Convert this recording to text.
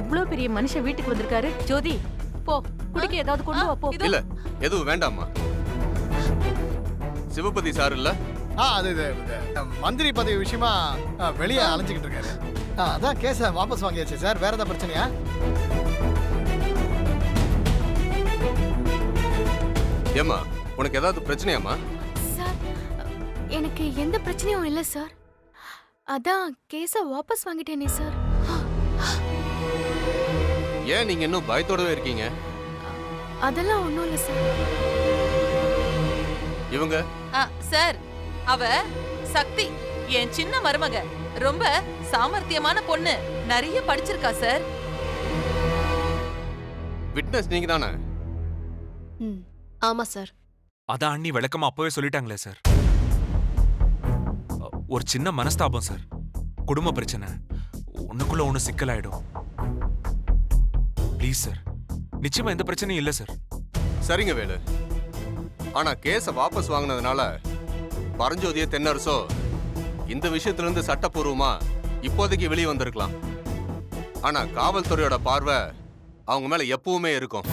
இவ்ளோ பெரிய மனுஷன் வீட்டுக்கு வந்திருக்காரு. ஜோதி போ, குடிக்க ஏதாவது கொண்டு வா போ. இல்ல எதுவும் வேண்டாம்மா. சிவபதி சார் இல்ல? அது மந்திரி பதவி விஷயமா வெளியே அலைஞ்சுக்கிட்டு இருக்காரு. அதான் கேஸை வாபஸ் வாங்கியாச்சு சார். வேற ஏதாவது பிரச்சனையா? ஏம்மா உனக்கு ஏதாவது பிரச்சனையாம்மா? சார், எனக்கு எந்த பிரச்சனையும் இல்லை சார். அதான் கேஸை வாபஸ் வாங்கிட்டேனே சார். ஏன் நீங்க இன்னும் பயத்தோடவே இருக்கீங்க? அதெல்லாம் ஒன்றும் இல்லை சார். இவங்க சார், அவ சக்தி, என் சின்ன மருமக. ரொம்ப சாமர்த்தியமான பொண்ணு, நிறைய படிச்சிருக்கா சார். விட்னஸ் நீங்க தானே? ஆமா சார். அதான் அண்ணி விளக்கமா அப்பவே சொல்லிட்டாங்களே சார். ஒரு சின்ன மனஸ்தாபம் சார், குடும்ப பிரச்சனை, ஒண்ணுக்குள்ள ஒண்ணு சிக்கலாயிடும். ப்ளீஸ் சார், நிச்சயமா எந்த பிரச்சனையும் இல்ல சார். சரிங்க வேலு. ஆனா கேஸ வாபஸ் வாங்கினதுனால பரஞ்சோதிய தென்னரசோ இந்த விஷயத்துல இருந்து சட்டப்பூர்வமா இப்போதைக்கு வெளியே வந்திருக்கலாம். ஆனா காவல்துறையோட பார்வை அவங்க மேல எப்பவுமே இருக்கும்.